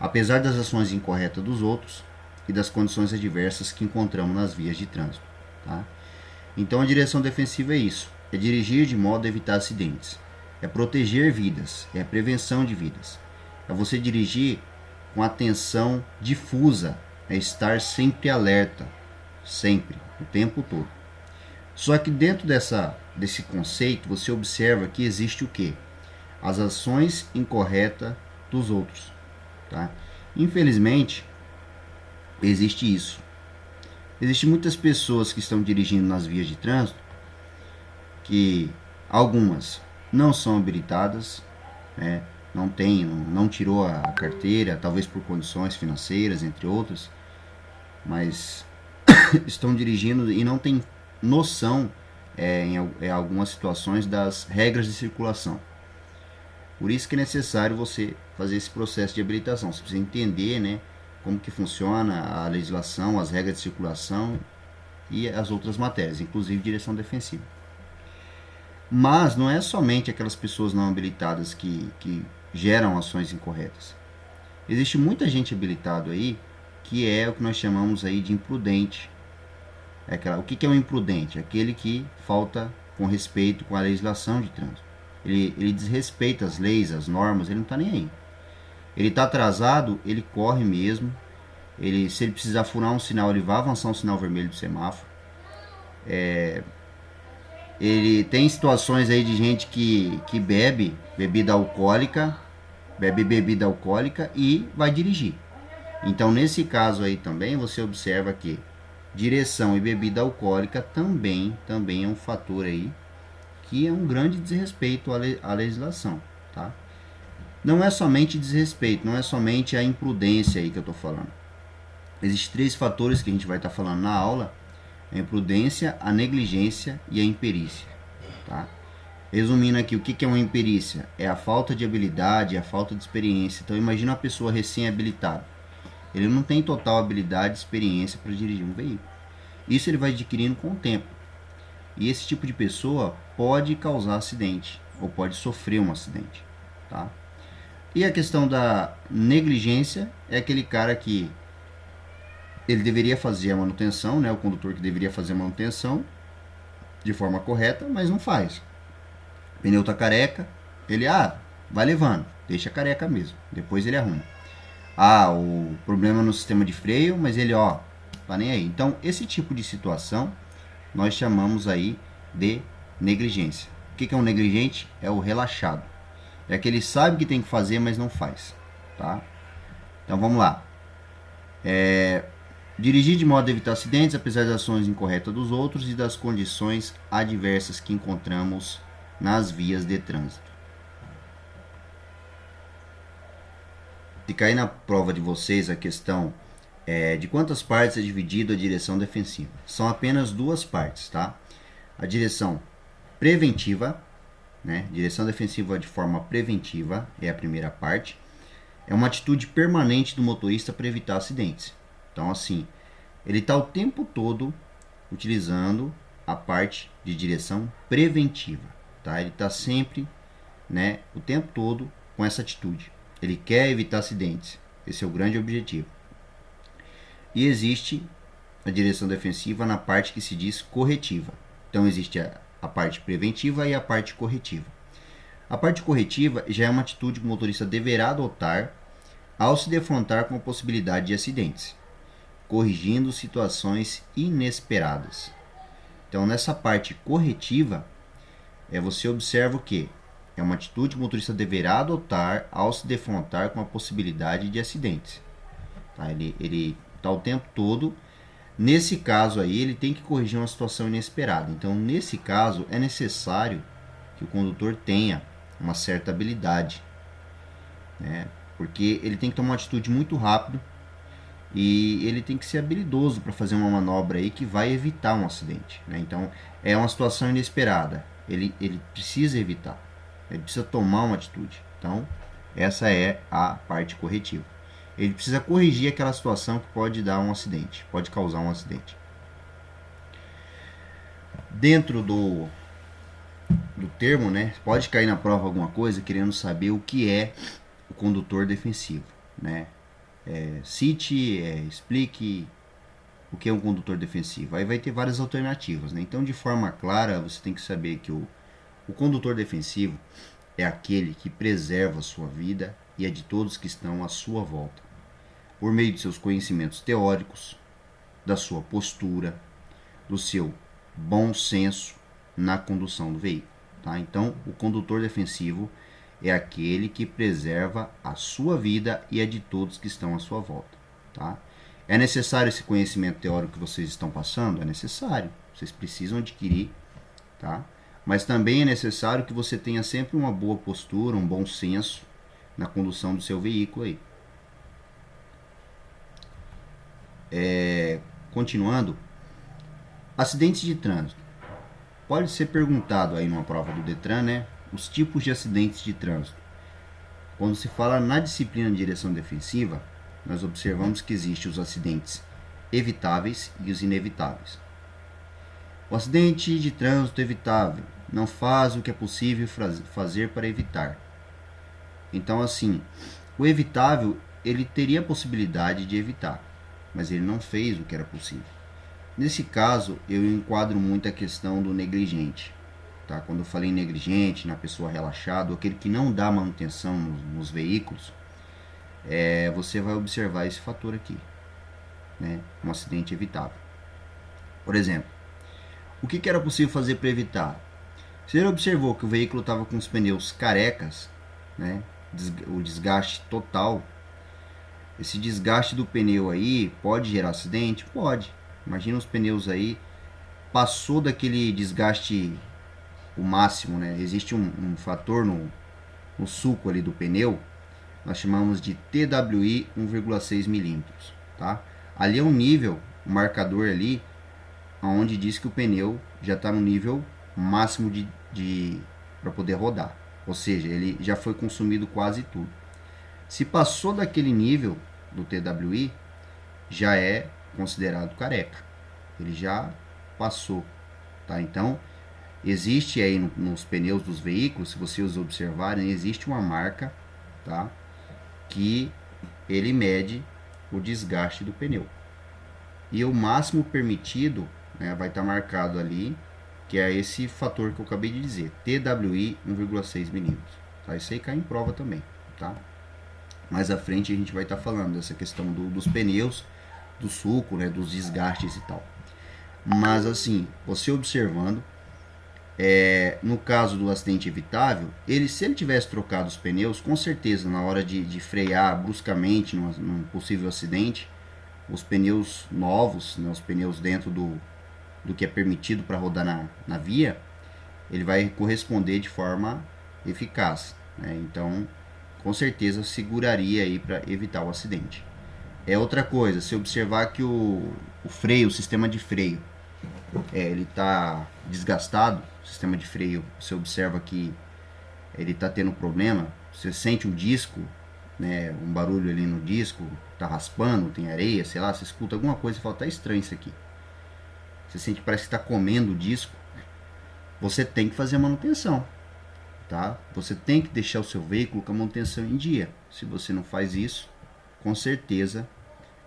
apesar das ações incorretas dos outros e das condições adversas que encontramos nas vias de trânsito. Tá? Então a direção defensiva é isso, é dirigir de modo a evitar acidentes, é proteger vidas, é a prevenção de vidas, é você dirigir com atenção difusa, é estar sempre alerta, sempre, o tempo todo. Só que dentro desse conceito, você observa que existe o quê? As ações incorretas dos outros. Tá? Infelizmente, existe isso. Existem muitas pessoas que estão dirigindo nas vias de trânsito, que algumas não são habilitadas, né? Não tirou a carteira, talvez por condições financeiras, entre outras, mas estão dirigindo e não têm noção em algumas situações das regras de circulação. Por isso que é necessário você fazer esse processo de habilitação. Você precisa entender, né, como que funciona a legislação, as regras de circulação e as outras matérias, inclusive direção defensiva. Mas não é somente aquelas pessoas não habilitadas que geram ações incorretas. Existe muita gente habilitada aí que é o que nós chamamos aí de imprudente. O que é um imprudente? Aquele que falta com respeito com a legislação de trânsito. Ele desrespeita as leis, as normas, ele não está nem aí. Ele está atrasado, ele corre mesmo. Se ele precisar furar um sinal, ele vai avançar um sinal vermelho do semáforo. Ele tem situações aí de gente que bebe bebida alcoólica e vai dirigir. Então, nesse caso aí também, você observa que direção e bebida alcoólica também é um fator aí que é um grande desrespeito à legislação, tá? Não é somente desrespeito, não é somente a imprudência aí que eu estou falando. Existem 3 fatores que a gente vai estar falando na aula: a imprudência, a negligência e a imperícia, tá? Resumindo aqui, o que é uma imperícia? É a falta de habilidade, a falta de experiência. Então, imagina uma pessoa recém-habilitada. Ele não tem total habilidade e experiência para dirigir um veículo. Isso ele vai adquirindo com o tempo. E esse tipo de pessoa pode causar acidente, ou pode sofrer um acidente, tá? E a questão da negligência é aquele cara que ele deveria fazer a manutenção, né? O condutor que deveria fazer a manutenção de forma correta, mas não faz. O pneu tá careca, ele, vai levando, deixa careca mesmo, depois ele arruma. O problema no sistema de freio, mas ele, tá nem aí. Então, esse tipo de situação nós chamamos aí de negligência. O que é um negligente? É o relaxado. É aquele que sabe que tem que fazer, mas não faz, tá? Então, vamos lá. Dirigir de modo a evitar acidentes, apesar das ações incorretas dos outros e das condições adversas que encontramos nas vias de trânsito. Se cair na prova de vocês a questão de quantas partes é dividida a direção defensiva, são apenas 2 partes, tá? A direção preventiva, né? Direção defensiva de forma preventiva é a primeira parte. É uma atitude permanente do motorista para evitar acidentes. Então, assim, ele está o tempo todo utilizando a parte de direção preventiva, tá? Ele está sempre, né, o tempo todo com essa atitude. Ele quer evitar acidentes. Esse é o grande objetivo. E existe a direção defensiva na parte que se diz corretiva. Então existe a parte preventiva e a parte corretiva. A parte corretiva já é uma atitude que o motorista deverá adotar ao se defrontar com a possibilidade de acidentes, corrigindo situações inesperadas. Então, nessa parte corretiva, você observa o que? É uma atitude que o motorista deverá adotar ao se defrontar com a possibilidade de acidentes. Tá? Ele está o tempo todo. Nesse caso aí, ele tem que corrigir uma situação inesperada. Então, nesse caso, é necessário que o condutor tenha uma certa habilidade, né? Porque ele tem que tomar uma atitude muito rápido e ele tem que ser habilidoso para fazer uma manobra aí que vai evitar um acidente, né? Então, é uma situação inesperada. Ele precisa evitar. Ele precisa tomar uma atitude. Então, essa é a parte corretiva. Ele precisa corrigir aquela situação que pode dar um acidente, pode causar um acidente. Dentro do termo, né, pode cair na prova alguma coisa querendo saber o que é o condutor defensivo, né? Cite, explique o que é um condutor defensivo. Aí vai ter várias alternativas, né? Então, de forma clara, você tem que saber que o condutor defensivo é aquele que preserva a sua vida e a de todos que estão à sua volta, por meio de seus conhecimentos teóricos, da sua postura, do seu bom senso na condução do veículo. Tá? Então, o condutor defensivo é aquele que preserva a sua vida e a de todos que estão à sua volta. Tá? É necessário esse conhecimento teórico que vocês estão passando? É necessário. Vocês precisam adquirir, tá? Mas também é necessário que você tenha sempre uma boa postura, um bom senso na condução do seu veículo aí. Continuando, acidentes de trânsito. Pode ser perguntado aí numa prova do Detran, né? Os tipos de acidentes de trânsito. Quando se fala na disciplina de direção defensiva, nós observamos que existem os acidentes evitáveis e os inevitáveis. O acidente de trânsito evitável não faz o que é possível fazer para evitar. Então, assim, o evitável, ele teria a possibilidade de evitar, mas ele não fez o que era possível. Nesse caso, eu enquadro muito a questão do negligente. Tá? Quando eu falei negligente, na pessoa relaxada, aquele que não dá manutenção nos veículos, você vai observar esse fator aqui, né? Um acidente evitável. Por exemplo, o que era possível fazer para evitar? Você observou que o veículo estava com os pneus carecas, né? O desgaste total. Esse desgaste do pneu aí pode gerar acidente? Pode. Imagina os pneus aí, passou daquele desgaste o máximo, né? Existe um fator no suco ali do pneu, nós chamamos de TWI 1,6 milímetros, tá? Ali é um nível, um marcador ali, onde diz que o pneu já está no nível máximo para poder rodar, ou seja, ele já foi consumido quase tudo. Se passou daquele nível do TWI, já é considerado careca, ele já passou, tá? Então, existe aí nos pneus dos veículos, se vocês observarem, existe uma marca, tá? Que ele mede o desgaste do pneu. E o máximo permitido, né, vai estar marcado ali, que é esse fator que eu acabei de dizer, TWI 1,6 milímetros. Tá? Isso aí cai em prova também, tá? Mais à frente a gente vai estar falando dessa questão dos pneus, do suco, né, dos desgastes e tal. Mas assim, você observando, no caso do acidente evitável, se ele tivesse trocado os pneus, com certeza na hora de frear bruscamente num possível acidente, os pneus novos, né, os pneus dentro do que é permitido para rodar na via, ele vai corresponder de forma eficaz, né? Então, com certeza seguraria aí para evitar o acidente. Outra coisa, se observar que o freio, o sistema de freio, ele está desgastado, o sistema de freio, você observa que ele está tendo problema, você sente o disco, né, um barulho ali no disco, tá raspando, tem areia, sei lá, você escuta alguma coisa e fala, tá estranho isso aqui. Você sente que parece que está comendo o disco. Você tem que fazer a manutenção, tá? Você tem que deixar o seu veículo com a manutenção em dia. Se você não faz isso, com certeza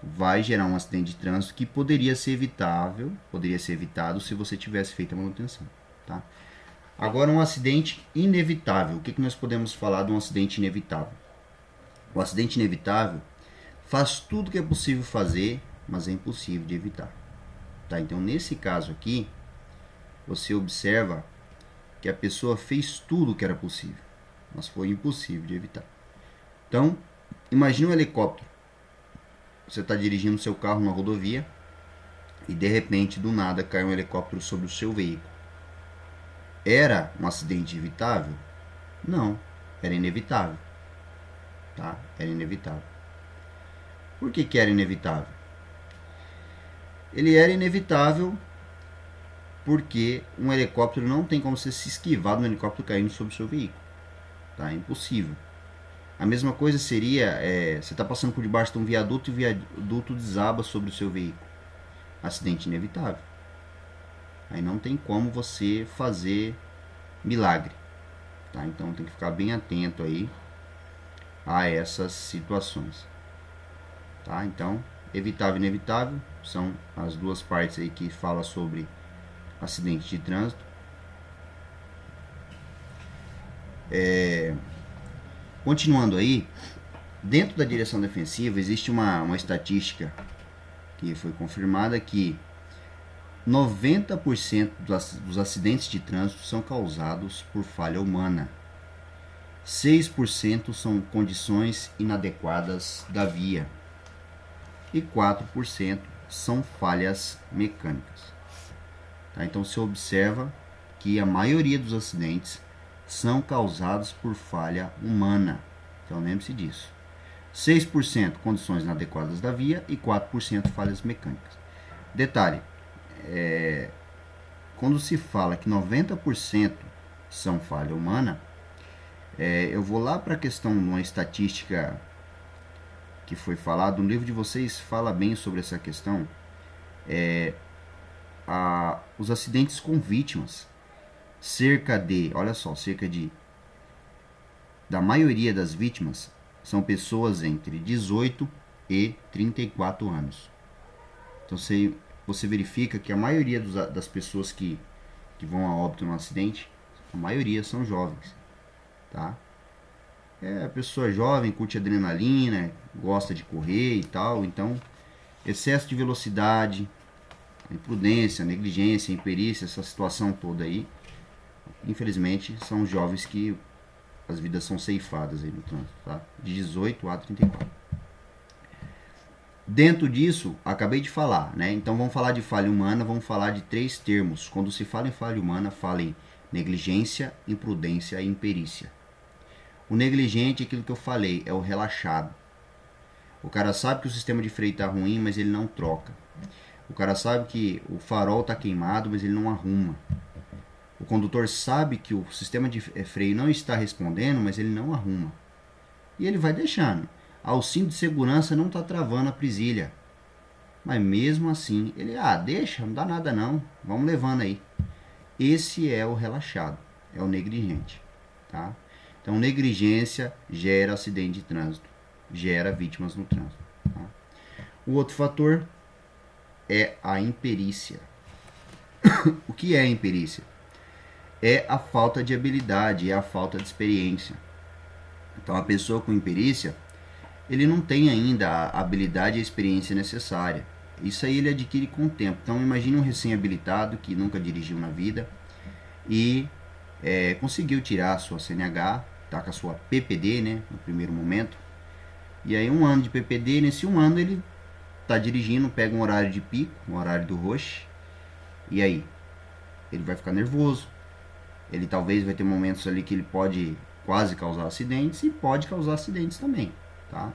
vai gerar um acidente de trânsito que poderia ser evitado se você tivesse feito a manutenção, tá? Agora, um acidente inevitável. O que nós podemos falar de um acidente inevitável? O acidente inevitável faz tudo que é possível fazer, mas é impossível de evitar, tá? Então, nesse caso aqui, você observa que a pessoa fez tudo o que era possível, mas foi impossível de evitar. Então, imagine um helicóptero. Você está dirigindo seu carro na rodovia e de repente, do nada, cai um helicóptero sobre o seu veículo. Era um acidente evitável? Não, era inevitável. Tá? Era inevitável. Por que era inevitável? Ele era inevitável porque um helicóptero não tem como você se esquivar de um helicóptero caindo sobre o seu veículo. Tá? É impossível. A mesma coisa seria, você está passando por debaixo de um viaduto e o viaduto desaba sobre o seu veículo. Acidente inevitável. Aí não tem como você fazer milagre. Tá? Então tem que ficar bem atento aí a essas situações. tá? Então, evitável e inevitável são as duas partes aí que falam sobre acidente de trânsito. Continuando aí, dentro da direção defensiva existe uma estatística que foi confirmada que 90% dos acidentes de trânsito são causados por falha humana. 6% são condições inadequadas da via e 4% são falhas mecânicas. Tá? Então se observa que a maioria dos acidentes são causados por falha humana. Então lembre-se disso. 6% condições inadequadas da via e 4% falhas mecânicas. Detalhe, quando se fala que 90% são falha humana, eu vou lá para a questão de uma estatística que foi falada, um livro de vocês fala bem sobre essa questão, os acidentes com vítimas, da maioria das vítimas são pessoas entre 18 e 34 anos. Então você verifica que a maioria das pessoas que vão a óbito no acidente, a maioria são jovens, tá? A pessoa jovem, curte adrenalina, gosta de correr e tal, então excesso de velocidade, a imprudência, a negligência, a imperícia, essa situação toda aí, infelizmente são jovens que as vidas são ceifadas aí no trânsito, tá? De 18 a 34. Dentro disso, acabei de falar, né? Então vamos falar de falha humana, vamos falar de 3 termos. Quando se fala em falha humana, fala em negligência, imprudência e imperícia. O negligente é aquilo que eu falei, é o relaxado. O cara sabe que o sistema de freio está ruim, mas ele não troca. O cara sabe que o farol está queimado, mas ele não arruma. O condutor sabe que o sistema de freio não está respondendo, mas ele não arruma. E ele vai deixando. O cinto de segurança não está travando a presilha. Mas mesmo assim, ele, deixa, não dá nada não. Vamos levando aí. Esse é o relaxado, é o negligente, tá? Então, negligência gera acidente de trânsito, gera vítimas no trânsito. Tá? O outro fator é a imperícia. O que é a imperícia? É a falta de habilidade, é a falta de experiência. Então, a pessoa com imperícia, ele não tem ainda a habilidade e a experiência necessária. Isso aí ele adquire com o tempo. Então, imagine um recém-habilitado que nunca dirigiu na vida e conseguiu tirar a sua CNH, tá com a sua PPD, né, no primeiro momento. E aí 1 ano de PPD, nesse 1 ano ele tá dirigindo, pega um horário de pico, um horário do rush, e aí ele vai ficar nervoso. Ele talvez vai ter momentos ali que ele pode quase causar acidentes e pode causar acidentes também, tá?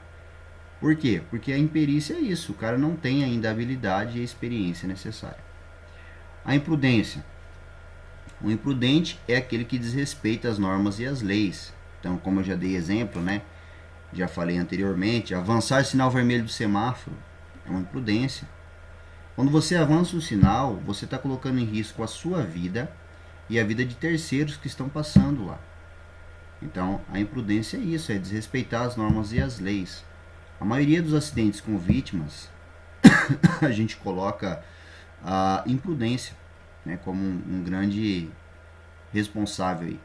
Por quê? Porque a imperícia é isso, o cara não tem ainda a habilidade e a experiência necessária. A imprudência. O imprudente é aquele que desrespeita as normas e as leis. Então, como eu já dei exemplo, né? Já falei anteriormente, avançar sinal vermelho do semáforo é uma imprudência. Quando você avança um sinal, você está colocando em risco a sua vida e a vida de terceiros que estão passando lá. Então, a imprudência é isso, é desrespeitar as normas e as leis. A maioria dos acidentes com vítimas, a gente coloca a imprudência, né, como um grande responsável aí,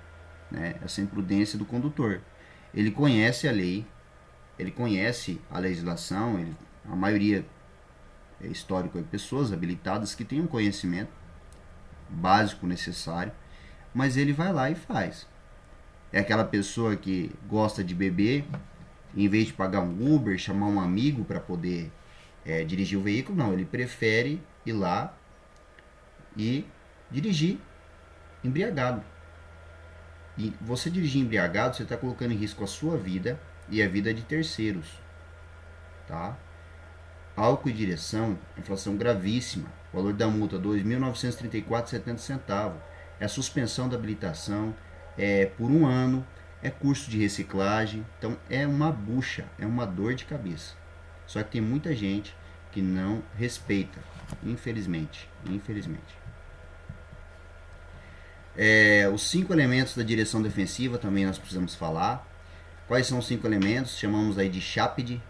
né, essa imprudência do condutor. Ele conhece a lei, ele conhece a legislação, a maioria é histórico de pessoas habilitadas que têm um conhecimento básico necessário, mas ele vai lá e faz. É aquela pessoa que gosta de beber, em vez de pagar um Uber, chamar um amigo para poder dirigir o veículo, não, ele prefere ir lá e dirigir embriagado. E você dirigir embriagado, você está colocando em risco a sua vida e a vida de terceiros, tá? Álcool e direção, infração gravíssima. O valor da multa R$ 2.934,70. É a suspensão da habilitação, por 1 ano, é curso de reciclagem. Então é uma bucha, é uma dor de cabeça. Só que tem muita gente que não respeita, infelizmente. Os 5 elementos da direção defensiva também nós precisamos falar. Quais são os 5 elementos? Chamamos aí de CHAPD,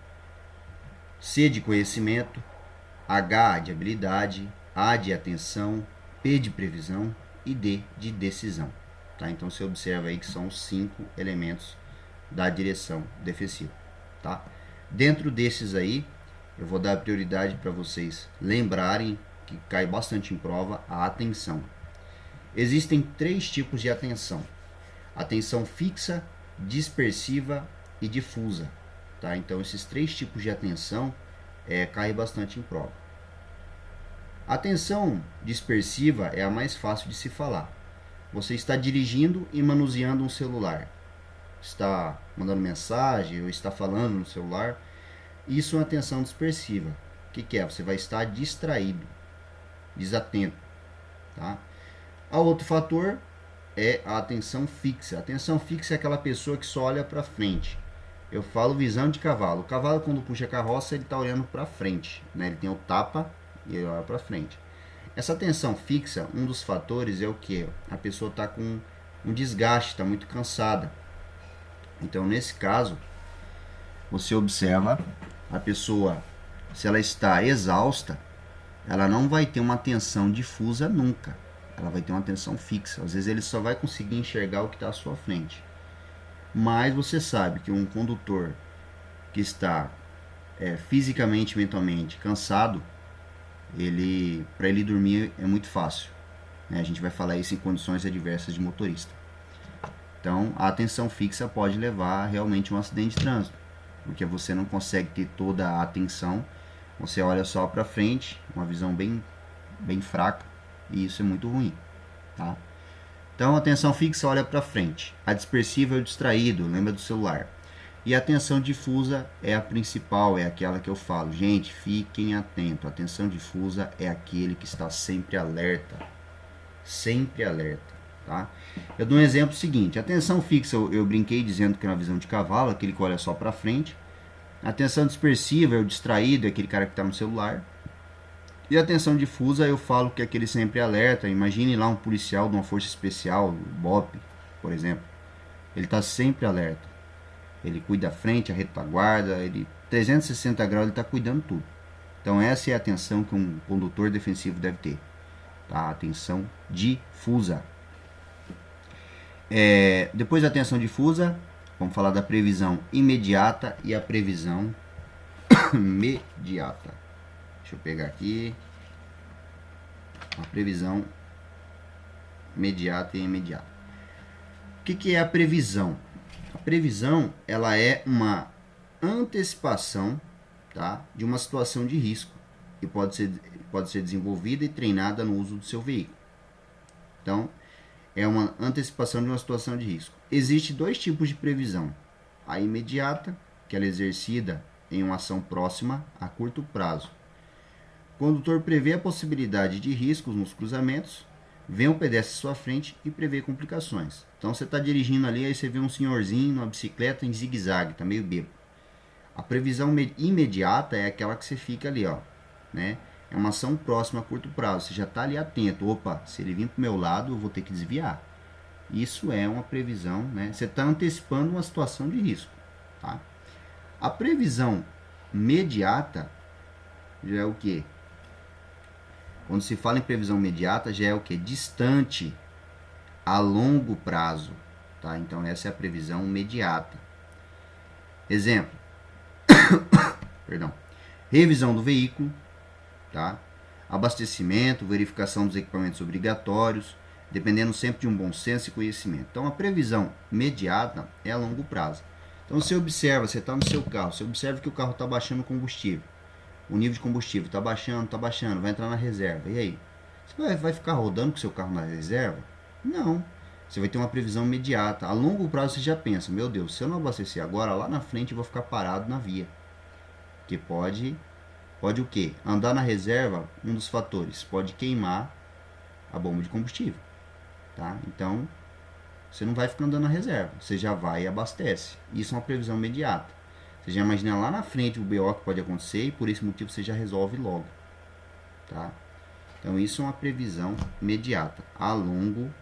C de conhecimento, H de habilidade, A de atenção, P de previsão e D de decisão. Tá? Então você observa aí que são os 5 elementos da direção defensiva. Tá? Dentro desses aí, eu vou dar prioridade para vocês lembrarem, que cai bastante em prova, a atenção. Existem 3 tipos de atenção: atenção fixa, dispersiva e difusa. Tá? Então esses 3 tipos de atenção caem bastante em prova. A atenção dispersiva é a mais fácil de se falar. Você está dirigindo e manuseando um celular, está mandando mensagem ou está falando no celular. Isso é uma atenção dispersiva. O que é? Você vai estar distraído, desatento. Tá? A outro fator é a atenção fixa. A atenção fixa é aquela pessoa que só olha para frente. Eu falo visão de cavalo. O cavalo, quando puxa a carroça, ele está olhando para frente, né? Ele tem o tapa e ele olha para frente. Essa atenção fixa, um dos fatores é o que? A pessoa está com um desgaste, está muito cansada. Então, nesse caso, você observa a pessoa, se ela está exausta, ela não vai ter uma atenção difusa nunca. Ela vai ter uma atenção fixa. Às vezes ele só vai conseguir enxergar o que está à sua frente. Mas você sabe que um condutor que está fisicamente, mentalmente cansado, para ele dormir é muito fácil. Né? A gente vai falar isso em condições adversas de motorista. Então, a atenção fixa pode levar realmente a um acidente de trânsito, porque você não consegue ter toda a atenção, você olha só para frente, uma visão bem fraca, e isso é muito ruim. Tá? Então, a atenção fixa olha para frente, a dispersiva é o distraído, lembra do celular. E a atenção difusa é a principal, é aquela que eu falo. Gente, fiquem atentos. A atenção difusa é aquele que está sempre alerta. Sempre alerta. Tá? Eu dou um exemplo seguinte. A atenção fixa, eu brinquei dizendo que é uma visão de cavalo, aquele que olha só para frente. A atenção dispersiva é o distraído, é aquele cara que está no celular. E a atenção difusa eu falo que é aquele sempre alerta. Imagine lá um policial de uma força especial, o BOP, por exemplo. Ele está sempre alerta. Ele cuida da frente, a retaguarda, 360 graus ele está cuidando tudo. Então essa é a atenção que um condutor defensivo deve ter. Tá? Atenção difusa. Depois da atenção difusa, vamos falar da previsão imediata e a previsão imediata. Deixa eu pegar aqui. A previsão imediata e imediata. O que é a previsão? A previsão, ela é uma antecipação, tá, de uma situação de risco que pode ser desenvolvida e treinada no uso do seu veículo. Então, é uma antecipação de uma situação de risco. Existem 2 tipos de previsão. A imediata, que ela é exercida em uma ação próxima a curto prazo. O condutor prevê a possibilidade de riscos nos cruzamentos, vê um pedestre à sua frente e prevê complicações. Então você está dirigindo ali, aí você vê um senhorzinho numa bicicleta em zigue-zague, está meio bêbado. A previsão imediata é aquela que você fica ali, ó, né? É uma ação próxima a curto prazo. Você já está ali atento. Opa, se ele vir para o meu lado, eu vou ter que desviar. Isso é uma previsão, né? Você está antecipando uma situação de risco. Tá? A previsão imediata já é o quê? Quando se fala em previsão imediata, já é o quê? Distante, a longo prazo. Tá? Então, essa é a previsão imediata. Exemplo. Perdão. Revisão do veículo. Tá? Abastecimento, verificação dos equipamentos obrigatórios, dependendo sempre de um bom senso e conhecimento. Então, a previsão imediata é a longo prazo. Então, você observa, você está no seu carro, você observa que o carro está baixando o combustível. O nível de combustível está baixando, vai entrar na reserva. E aí? Você vai ficar rodando com o seu carro na reserva? Não. Você vai ter uma previsão imediata. A longo prazo você já pensa, meu Deus, se eu não abastecer agora, lá na frente eu vou ficar parado na via. Que pode o quê? Andar na reserva, um dos fatores, pode queimar a bomba de combustível. Tá? Então, você não vai ficar andando na reserva, você já vai e abastece. Isso é uma previsão imediata. Você já imagina lá na frente o BO que pode acontecer e por esse motivo você já resolve logo. Tá? Então isso é uma previsão imediata, a longo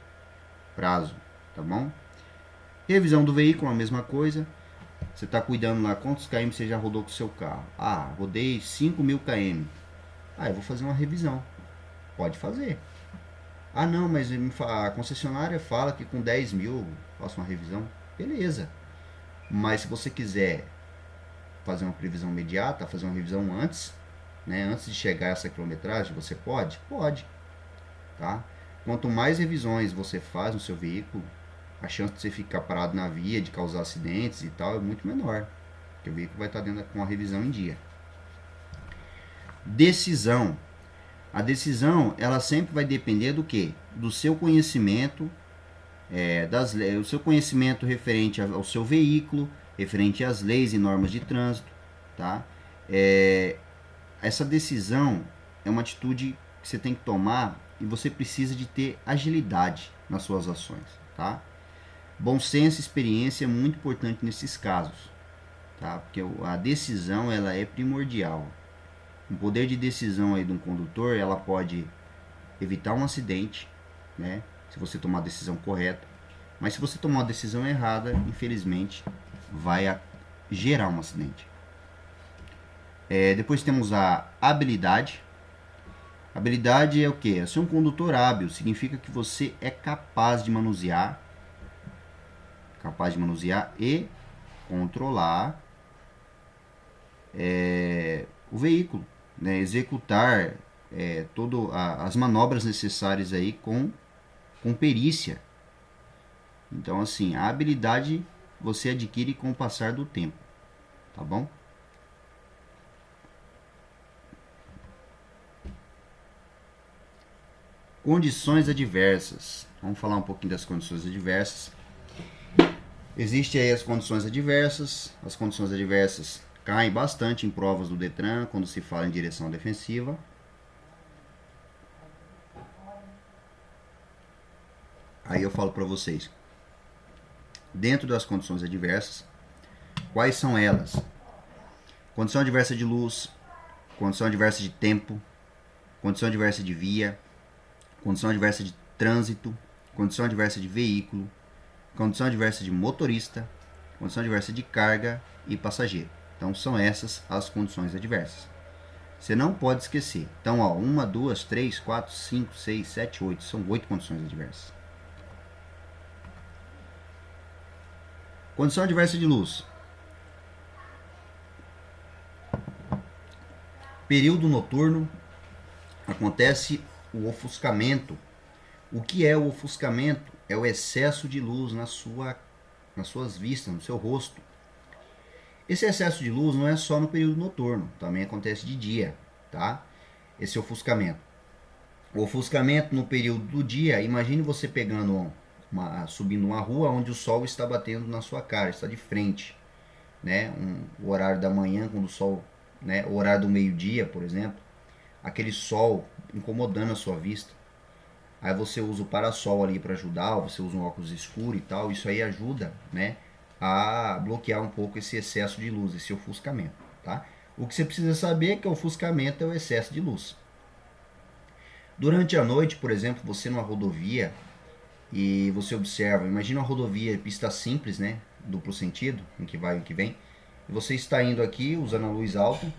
prazo. Tá bom? Revisão do veículo, a mesma coisa. Você está cuidando lá, quantos km você já rodou com o seu carro? Ah, rodei 5.000 km. Ah, eu vou fazer uma revisão. Pode fazer. Ah, não, mas a concessionária fala que com 10.000 faço uma revisão. Beleza. Mas se você quiser fazer uma previsão imediata, fazer uma revisão antes, né, antes de chegar a essa quilometragem, você pode? Pode. Tá? Quanto mais revisões você faz no seu veículo, a chance de você ficar parado na via, de causar acidentes e tal, é muito menor. Porque o veículo vai estar dentro com a revisão em dia. Decisão. A decisão, ela sempre vai depender do quê? Do seu conhecimento, o seu conhecimento referente ao seu veículo, referente às leis e normas de trânsito, tá? Essa decisão é uma atitude que você tem que tomar e você precisa de ter agilidade nas suas ações, tá? Bom senso e experiência é muito importante nesses casos, tá? Porque a decisão, ela é primordial. O poder de decisão aí de um condutor, ela pode evitar um acidente, né? Se você tomar a decisão correta. Mas se você tomar uma decisão errada, infelizmente, vai gerar um acidente. Depois temos a habilidade. Habilidade é o quê? É ser um condutor hábil. Significa que você é capaz de manusear e controlar o veículo, né? Executar todas as manobras necessárias aí com perícia. Então, assim, a habilidade você adquire com o passar do tempo, tá bom? Condições adversas. Vamos falar um pouquinho das condições adversas. Existem aí as condições adversas. As condições adversas caem bastante em provas do Detran quando se fala em direção defensiva. Aí eu falo para vocês, dentro das condições adversas, quais são elas? Condição adversa de luz, condição adversa de tempo, condição adversa de via, condição adversa de trânsito, condição adversa de veículo, condição adversa de motorista, condição adversa de carga e passageiro. Então são essas as condições adversas. Você não pode esquecer. Então, 1, 2, 3, 4, 5, 6, 7, 8. São 8 condições adversas. Condição adversa de luz. Período noturno, acontece o ofuscamento. O que é o ofuscamento? É o excesso de luz nas suas vistas, no seu rosto. Esse excesso de luz não é só no período noturno, também acontece de dia, tá? Esse ofuscamento. O ofuscamento no período do dia, imagine você subindo uma rua onde o sol está batendo na sua cara, está de frente, né? O horário da manhã, quando o sol, né? O horário do meio-dia, por exemplo, aquele sol incomodando a sua vista. Aí você usa o parasol ali para ajudar, você usa um óculos escuro e tal, isso aí ajuda, né, a bloquear um pouco esse excesso de luz, esse ofuscamento, tá? O que você precisa saber é que o ofuscamento é o excesso de luz. Durante a noite, por exemplo, você numa rodovia e você observa, imagina uma rodovia, pista simples, né, duplo sentido, em que vai e que vem, e você está indo aqui usando a luz alta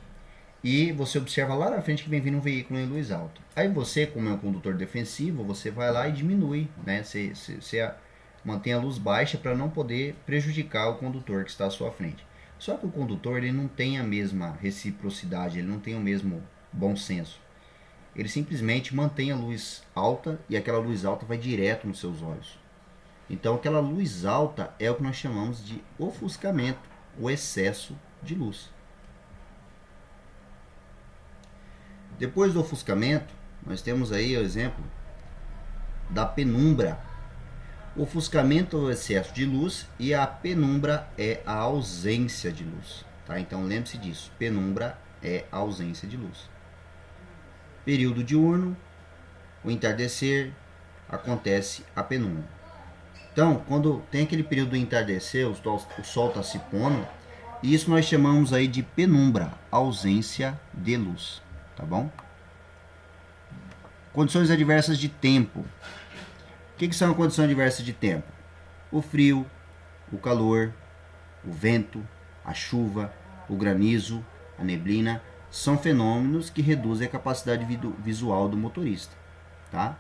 e você observa lá na frente que vem vindo um veículo em luz alta. Aí você, como é um condutor defensivo, você vai lá e diminui, né? Você mantém a luz baixa para não poder prejudicar o condutor que está à sua frente. Só que o condutor, ele não tem a mesma reciprocidade, ele não tem o mesmo bom senso. Ele simplesmente mantém a luz alta e aquela luz alta vai direto nos seus olhos. Então aquela luz alta é o que nós chamamos de ofuscamento, o excesso de luz. Depois do ofuscamento, nós temos aí o exemplo da penumbra. O ofuscamento é o excesso de luz e a penumbra é a ausência de luz. Tá? Então lembre-se disso, penumbra é a ausência de luz. Período diurno, o entardecer, acontece a penumbra. Então, quando tem aquele período do entardecer, o sol está se pondo, isso nós chamamos aí de penumbra, ausência de luz. Tá bom? Condições adversas de tempo. O que são condições adversas de tempo? O frio, o calor, o vento, A chuva, o granizo, a neblina, são fenômenos que reduzem a capacidade visual do motorista, tá?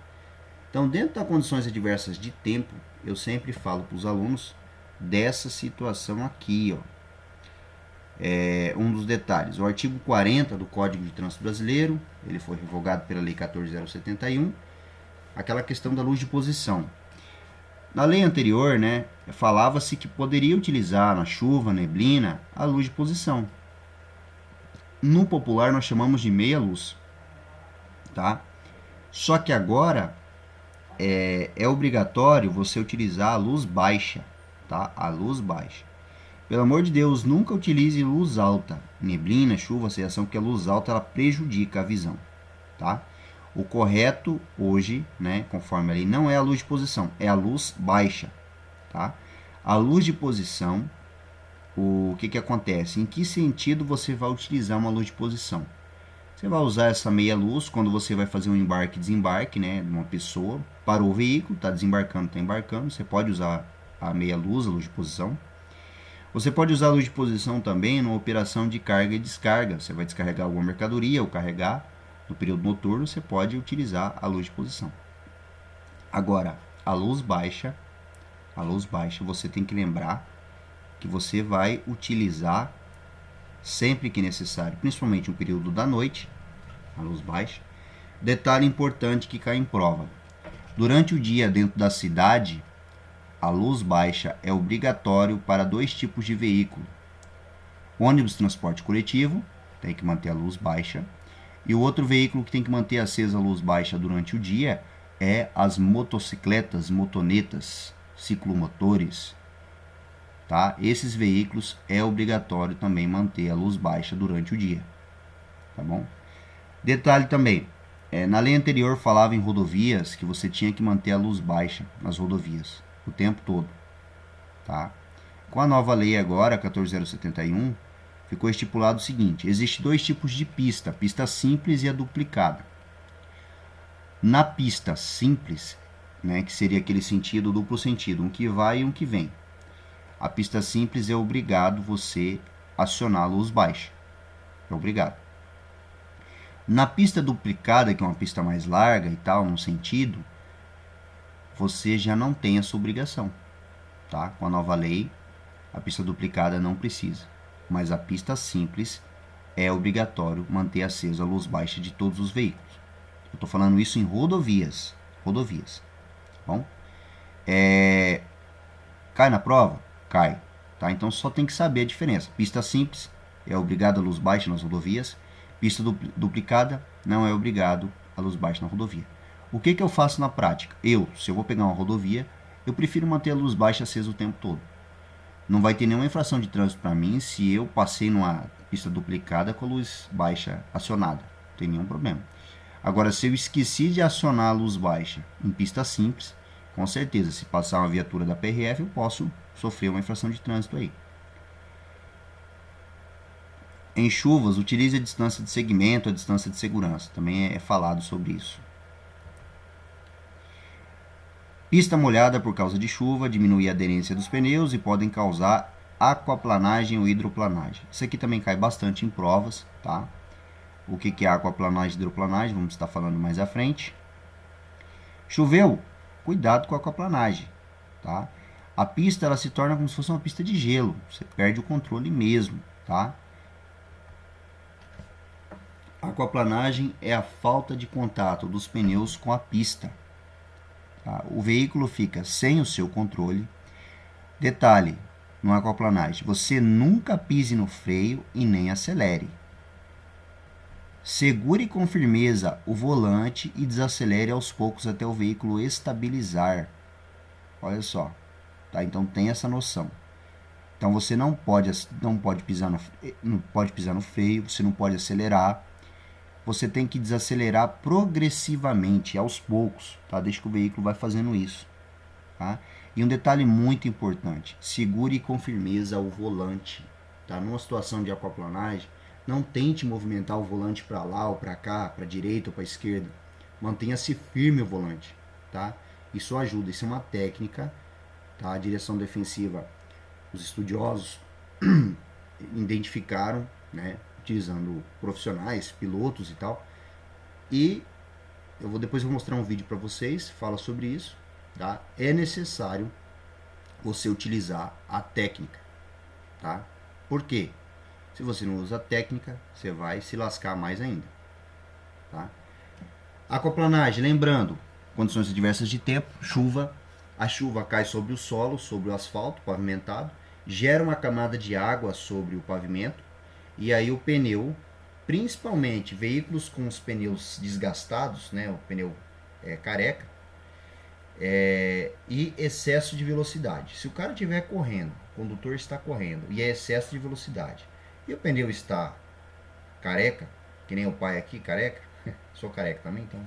Então, dentro das condições adversas de tempo, eu sempre falo para os alunos dessa situação aqui, ó. Um dos detalhes, o artigo 40 do Código de Trânsito Brasileiro, ele foi revogado pela Lei 14.071, aquela questão da luz de posição. Na lei anterior, né, falava-se que poderia utilizar na chuva, neblina, a luz de posição. No popular nós chamamos de meia luz, tá? Só que agora é obrigatório você utilizar a luz baixa, tá? A luz baixa. Pelo amor de Deus, nunca utilize luz alta, neblina, chuva, aceração, porque a luz alta ela prejudica a visão, tá? O correto hoje, né, conforme a lei, não é a luz de posição, é a luz baixa, tá? A luz de posição, o que acontece? Em que sentido você vai utilizar uma luz de posição? Você vai usar essa meia luz quando você vai fazer um embarque e desembarque, né, de uma pessoa, parou o veículo, está desembarcando, está embarcando, você pode usar a meia luz, a luz de posição. Você pode usar a luz de posição também numa operação de carga e descarga. Você vai descarregar alguma mercadoria ou carregar no período noturno, você pode utilizar a luz de posição. Agora, a luz baixa, você tem que lembrar que você vai utilizar sempre que necessário, principalmente no período da noite, a luz baixa. Detalhe importante que cai em prova. Durante o dia dentro da cidade, a luz baixa é obrigatório para 2 tipos de veículo. Ônibus de transporte coletivo, tem que manter a luz baixa. E o outro veículo que tem que manter acesa a luz baixa durante o dia é as motocicletas, motonetas, ciclomotores. Tá? Esses veículos é obrigatório também manter a luz baixa durante o dia. Tá bom? Detalhe também, na lei anterior falava em rodovias que você tinha que manter a luz baixa nas rodovias o tempo todo, tá? Com a nova lei agora, 14.071, ficou estipulado o seguinte: existe 2 tipos de pista, a pista simples e a duplicada. Na pista simples, né, que seria aquele sentido duplo sentido, um que vai e um que vem. A pista simples é obrigado você acionar a luz baixa, é obrigado. Na pista duplicada, que é uma pista mais larga e tal, num sentido, você já não tem essa obrigação, tá? Com a nova lei, a pista duplicada não precisa, mas a pista simples é obrigatório manter acesa a luz baixa de todos os veículos. Eu estou falando isso em rodovias, tá bom? Cai na prova? Cai, tá? Então só tem que saber a diferença. Pista simples é obrigado a luz baixa nas rodovias, pista duplicada não é obrigado a luz baixa na rodovia. O que eu faço na prática? Se eu vou pegar uma rodovia, eu prefiro manter a luz baixa acesa o tempo todo. Não vai ter nenhuma infração de trânsito para mim se eu passei numa pista duplicada com a luz baixa acionada. Não tem nenhum problema. Agora, se eu esqueci de acionar a luz baixa em pista simples, com certeza, se passar uma viatura da PRF, eu posso sofrer uma infração de trânsito aí. Em chuvas, utilize a distância de segmento, a distância de segurança. Também é falado sobre isso. Pista molhada por causa de chuva diminui a aderência dos pneus e podem causar aquaplanagem ou hidroplanagem. Isso aqui também cai bastante em provas, tá? O que é aquaplanagem e hidroplanagem? Vamos estar falando mais à frente. Choveu? Cuidado com a aquaplanagem, tá? A pista ela se torna como se fosse uma pista de gelo. Você perde o controle mesmo, tá? A aquaplanagem é a falta de contato dos pneus com a pista. Tá? O veículo fica sem o seu controle. Detalhe, no aquaplanagem, você nunca pise no freio e nem acelere. Segure com firmeza o volante e desacelere aos poucos até o veículo estabilizar. Olha só, tá? Então tem essa noção. Então você não pode pisar no freio, você não pode acelerar. Você tem que desacelerar progressivamente, aos poucos, tá? Desde que o veículo vai fazendo isso, tá? E um detalhe muito importante, segure com firmeza o volante, tá? Numa situação de aquaplanagem, não tente movimentar o volante para lá ou para cá, para a direita ou para a esquerda. Mantenha-se firme o volante, tá? Isso ajuda, isso é uma técnica, tá? A direção defensiva, os estudiosos identificaram, né, utilizando profissionais, pilotos e tal. E depois vou mostrar um vídeo para vocês, fala sobre isso, tá? É necessário você utilizar a técnica, tá? Por quê? Se você não usa a técnica, você vai se lascar mais ainda, tá? Aquaplanagem, lembrando, condições adversas de tempo, chuva. A chuva cai sobre o solo, sobre o asfalto pavimentado, gera uma camada de água sobre o pavimento, e aí o pneu, principalmente veículos com os pneus desgastados, né, o pneu careca, e excesso de velocidade. Se o cara estiver correndo, o condutor está correndo e é excesso de velocidade, e o pneu está careca, que nem o pai aqui, careca, sou careca também, então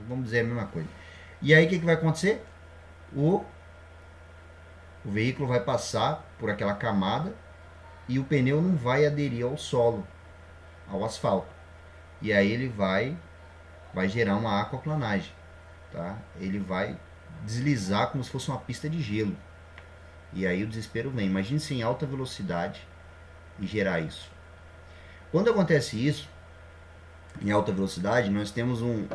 vamos dizer a mesma coisa. E aí o que vai acontecer? O veículo vai passar por aquela camada e o pneu não vai aderir ao solo, ao asfalto. E aí ele vai gerar uma aquaplanagem, tá? Ele vai deslizar como se fosse uma pista de gelo. E aí o desespero vem. Imagine se em alta velocidade e gerar isso. Quando acontece isso, em alta velocidade, nós temos um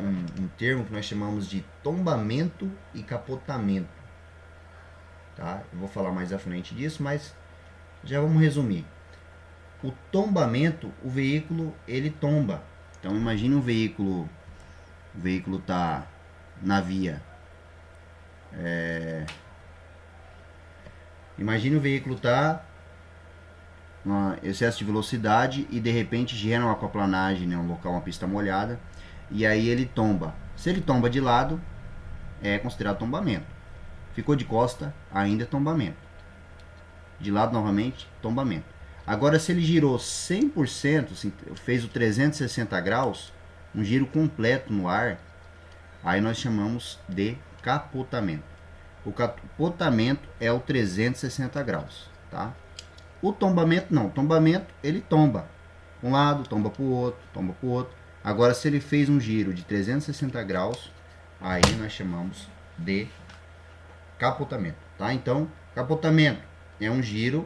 termo que nós chamamos de tombamento e capotamento. Tá? Eu vou falar mais à frente disso, mas já vamos resumir. O tombamento, o veículo ele tomba. Então imagine o veículo está na via. Imagine o veículo está excesso de velocidade e de repente gera uma aquaplanagem, né, um local, uma pista molhada, e aí ele tomba. Se ele tomba de lado, é considerado tombamento. Ficou de costa, ainda é tombamento. De lado novamente, tombamento. Agora, se ele girou 100%, fez o 360 graus, um giro completo no ar, aí nós chamamos de capotamento. O capotamento é o 360 graus, tá? O tombamento não. O tombamento, ele tomba. Um lado, tomba para o outro, tomba para o outro. Agora, se ele fez um giro de 360 graus, aí nós chamamos de capotamento, tá? Então, capotamento é um giro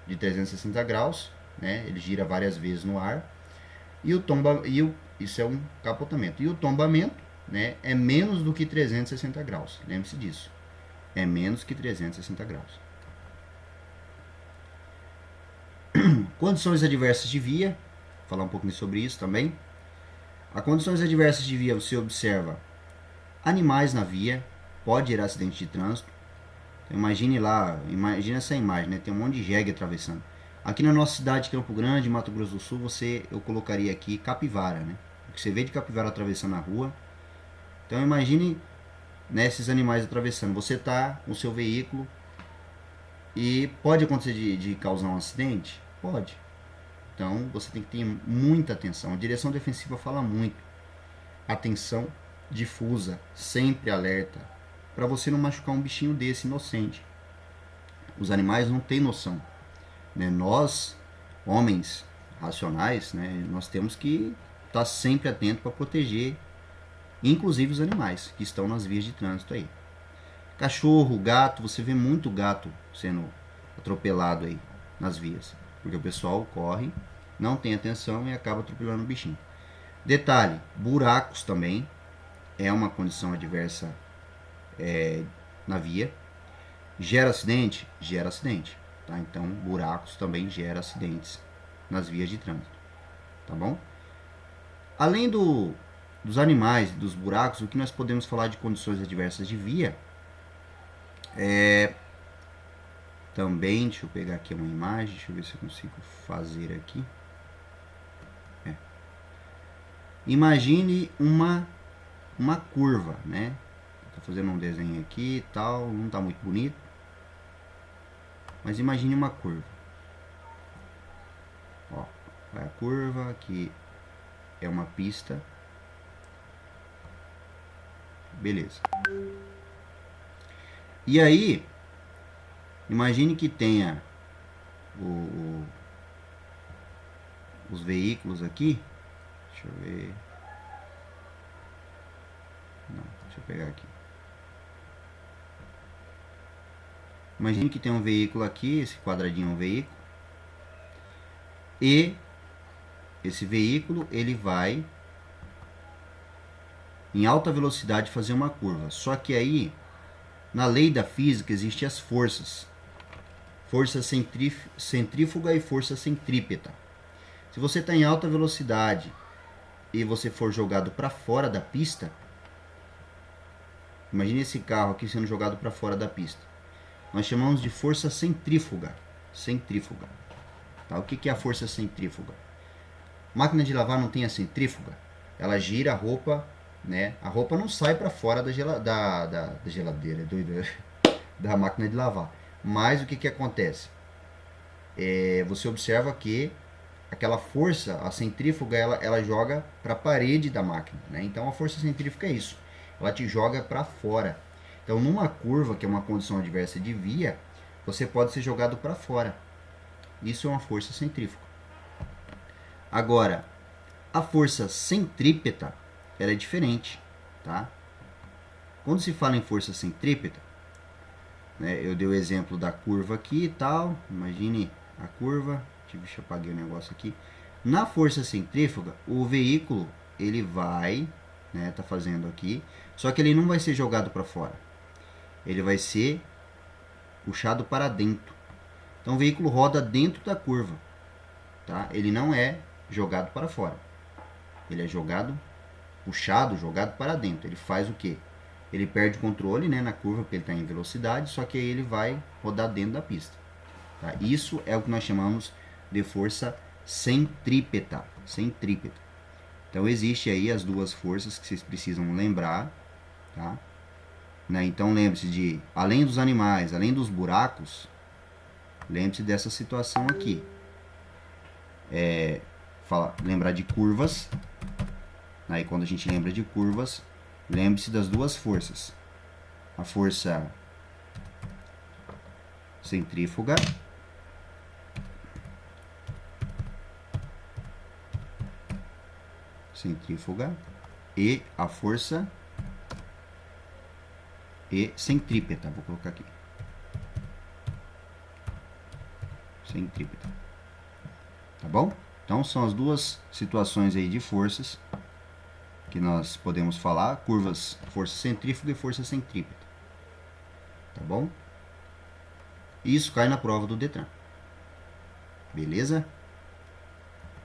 de 360 graus, né? Ele gira várias vezes no ar. E isso é um capotamento. E o tombamento, né, é menos do que 360 graus. Lembre-se disso. É menos que 360 graus. Condições adversas de via, vou falar um pouquinho sobre isso também. As condições adversas de via, você observa animais na via, pode gerar acidente de trânsito. Então, imagine essa imagem, né? Tem um monte de jegue atravessando. Aqui na nossa cidade, Campo Grande, Mato Grosso do Sul, eu colocaria aqui capivara, né? O que você vê de capivara atravessando a rua. Então imagine, né, esses animais atravessando. Você está com o seu veículo e pode acontecer de causar um acidente? Pode. Então você tem que ter muita atenção. A direção defensiva fala muito. Atenção difusa, sempre alerta, para você não machucar um bichinho desse inocente. Os animais não têm noção, né? Nós, homens racionais, né, nós temos que estar sempre atento para proteger, inclusive os animais que estão nas vias de trânsito aí. Cachorro, gato, você vê muito gato sendo atropelado aí nas vias, porque o pessoal corre, não tem atenção e acaba atropelando o bichinho. Detalhe, buracos também é uma condição adversa na via. Gera acidente? Gera acidente. Tá? Então, buracos também gera acidentes nas vias de trânsito. Tá bom? Além dos animais e dos buracos, o que nós podemos falar de condições adversas de via também, deixa eu pegar aqui uma imagem, deixa eu ver se eu consigo fazer aqui. Imagine uma curva, né? Estou fazendo um desenho aqui e tal, não está muito bonito. Mas imagine uma curva. Ó, vai a curva, aqui é uma pista. Beleza. E aí, imagine que tenha os veículos aqui. Deixa eu ver. Não, deixa eu pegar aqui. Imagine que tem um veículo aqui, esse quadradinho é um veículo. e esse veículo ele vai em alta velocidade fazer uma curva. Só que aí, na lei da física, existem as forças. Força centrífuga e força centrípeta. Se você está em alta velocidade e você for jogado para fora da pista, imagine esse carro aqui sendo jogado para fora da pista. Nós chamamos de força centrífuga. Centrífuga. Tá? O que é a força centrífuga? Máquina de lavar não tem a centrífuga? Ela gira a roupa, né? A roupa não sai para fora da geladeira, doido, da máquina de lavar. Mas o que acontece? Você observa que aquela força, a centrífuga, ela joga para a parede da máquina, né? Então a força centrífuga é isso, ela te joga para fora. Então numa curva, que é uma condição adversa de via, você pode ser jogado para fora. Isso é uma força centrífuga. Agora, a força centrípeta, ela é diferente, tá? Quando se fala em força centrípeta, né, eu dei o exemplo da curva aqui e tal, imagine a curva, deixa eu apagar o negócio aqui. Na força centrífuga, o veículo, ele vai, né, tá fazendo aqui, só que ele não vai ser jogado para fora. Ele vai ser puxado para dentro. Então o veículo roda dentro da curva, tá? Ele não é jogado para fora. Ele é jogado, puxado, jogado para dentro. Ele faz o quê? Ele perde o controle, né, na curva, porque ele está em velocidade, só que aí ele vai rodar dentro da pista. Tá? Isso é o que nós chamamos de força centrípeta. Centrípeta. Então existe aí as duas forças que vocês precisam lembrar, tá? Né? Então lembre-se de, além dos animais, além dos buracos, lembre-se dessa situação aqui. Lembrar de curvas. Aí quando a gente lembra de curvas, lembre-se das duas forças. A força centrífuga e a força centrípeta. Vou colocar aqui. Centrípeta. Tá bom? Então são as duas situações aí de forças que nós podemos falar, curvas, força centrífuga e força centrípeta. Tá bom? Isso cai na prova do Detran. Beleza?